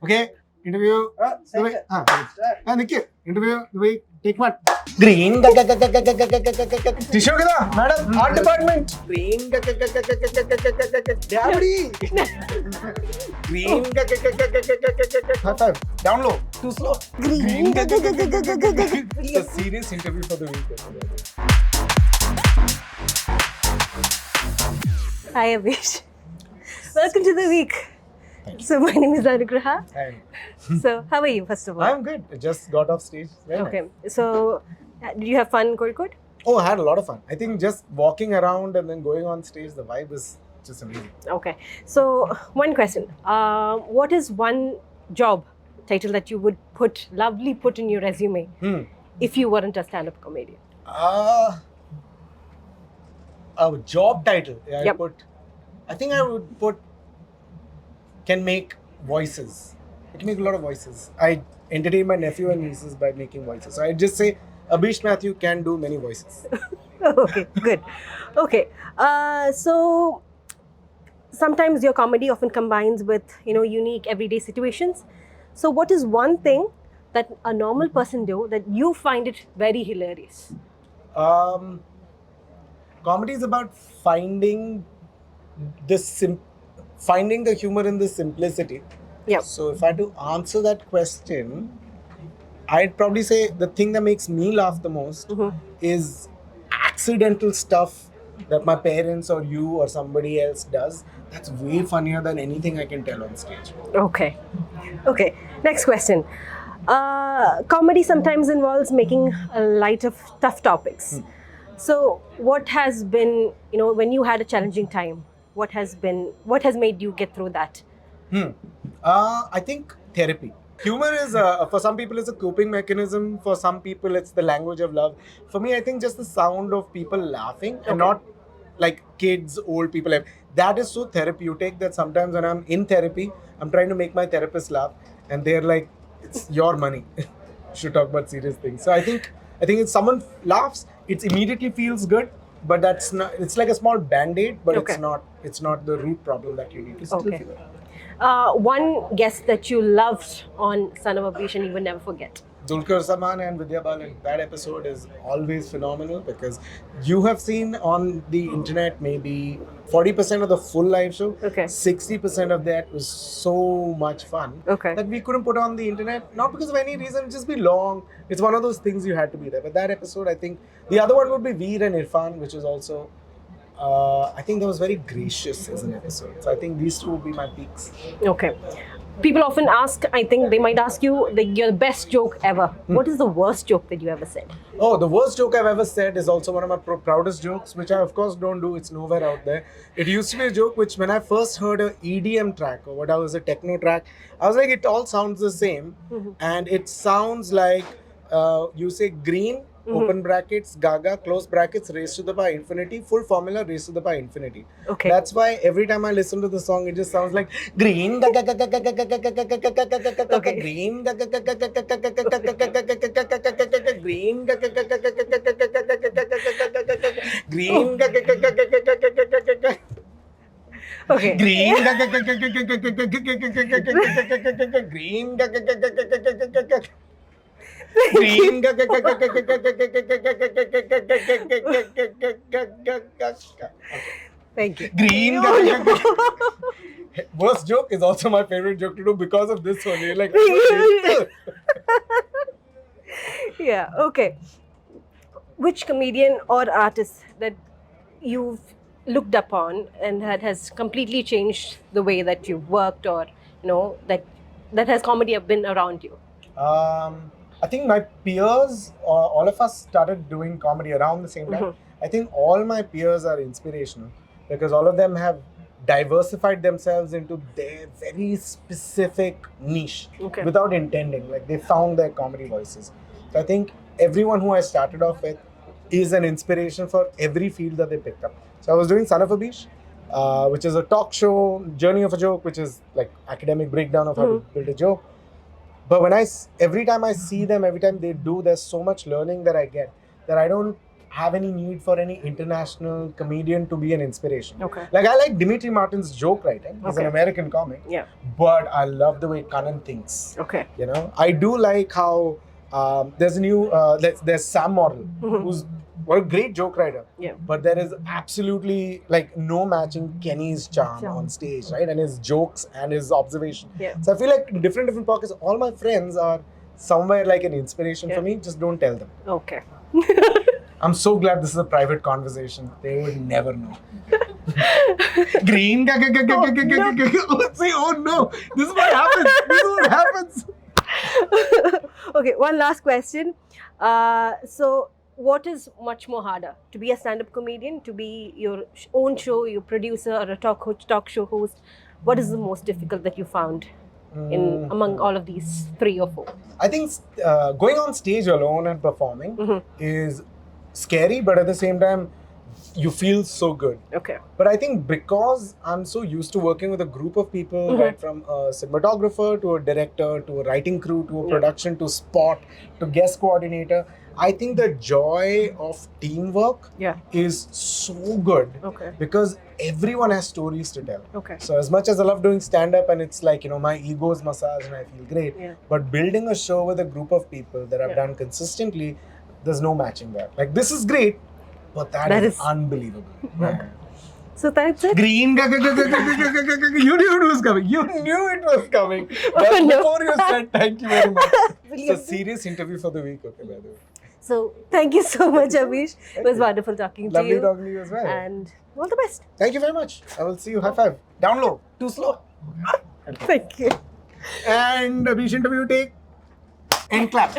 Okay, interview. Nikhil, interview. Take one. Green. Tissue kida? Madam, art department. Green. Daddy. Green. High five. Down low. Too slow. Green. It's a serious interview for the week. Hi Abish. Welcome to the week. So my name is Anugraha. Hi. So how are you first of all? I'm good. I just got off stage. Very Okay. nice. So did you have fun in Kolkata? Oh, I had a lot of fun. I think just walking around and then going on stage, the vibe is just amazing. Okay. So one question. What is one job title that you would put in your resume if you weren't a stand-up comedian? A job title. Yeah, Yep. I think I would put can make voices. I can make a lot of voices. I entertain my nephew and nieces by making voices. So I just say Abish Mathew can do many voices. Okay, good. Okay. So sometimes your comedy often combines with, unique everyday situations. So what is one thing that a normal person do that you find it very hilarious? Comedy is about finding the humor in the simplicity. Yep. So if I had to answer that question, I'd probably say the thing that makes me laugh the most is accidental stuff that my parents or you or somebody else does. That's way funnier than anything I can tell on stage. Okay. Next question. Comedy sometimes involves making light of tough topics. So what has been, when you had a challenging time, what has made you get through that? I think therapy. Humor is, for some people, it's a coping mechanism. For some people, it's the language of love. For me, I think just the sound of people laughing and not like kids, old people. That is so therapeutic that sometimes when I'm in therapy, I'm trying to make my therapist laugh, and they're like, "It's your money. You should talk about serious things." So I think if someone laughs, it immediately feels good. But that's not. It's like a small band-aid, but Okay. It's not the root problem that you need to still Okay. figure out. One guest that you loved on Son of Abish and you will never forget. Dulquer Saman and Vidya Balan, that episode is always phenomenal because you have seen on the internet maybe 40% of the full live show. Okay. 60% of that was so much fun Okay. that we couldn't put on the internet, not because of any reason, it just be long. It's one of those things you had to be there. But that episode, I think, the other one would be Veer and Irfan, which is also, I think that was very gracious as an episode. So I think these two would be my peaks. Okay. People often ask, I think they might ask you, your best joke ever. What is the worst joke that you ever said? Oh, the worst joke I've ever said is also one of my proudest jokes, which I of course don't do. It's nowhere out there. It used to be a joke which, when I first heard a EDM track or what was a techno track, I was like, it all sounds the same, and it sounds like you say green, open brackets, Gaga, close brackets, raised to the power infinity, full formula, raised to the power infinity. Okay. That's why every time I listen to the song, it just sounds like green, green, green, Okay. green, green, Thank you. green. Worst joke is also my favorite joke to do because of this one. You're like, Yeah, okay. Which comedian or artist that you've looked upon and that has completely changed the way that you've worked, or that has comedy been around you? I think my peers, all of us started doing comedy around the same time. I think all my peers are inspirational because all of them have diversified themselves into their very specific niche without intending. Like they found their comedy voices. So I think everyone who I started off with is an inspiration for every field that they picked up. So I was doing Son of Abish, which is a talk show, Journey of a Joke, which is like academic breakdown of how to build a joke. But every time I see them, every time they do, there's so much learning that I get that I don't have any need for any international comedian to be an inspiration. Okay. Like I like Dimitri Martin's joke writing. He's an Okay. American comic. Yeah. But I love the way Kanan thinks. Okay. You know, I do like how there's a new there's Sam Morrill, who's what a great joke writer. Yeah. But there is absolutely like no matching Kenny's charm on stage, right? And his jokes and his observation. Yeah. So I feel like in different pockets, all my friends are somewhere like an inspiration for me. Just don't tell them. Okay. I'm so glad this is a private conversation. They would never know. Green. See, oh no. This is what happens. This is what happens. Okay, one last question. So, what is much more harder? To be a stand-up comedian, to be your own show, your producer, or a talk show host? What is the most difficult that you found in among all of these 3 or 4? I think going on stage alone and performing is scary, but at the same time, you feel so good. Okay. But I think because I'm so used to working with a group of people, right from a cinematographer to a director to a writing crew to a production to spot to guest coordinator, I think the joy of teamwork is so good because everyone has stories to tell. Okay. So as much as I love doing stand-up and it's like, you know, my ego is massaged and I feel great, but building a show with a group of people that I've done consistently, there's no matching that. Like this is great, but that is unbelievable. So that's it. Green. You knew it was coming. You knew it was coming. But before you said thank you very much. It's a serious interview for the week, okay, by the way. So thank you so much, Abish. It was wonderful talking to you. Lovely talking to you as well. And all the best. Thank you very much. I will see you. High five. Down low. Too slow. Thank you. And Abish interview take and clap.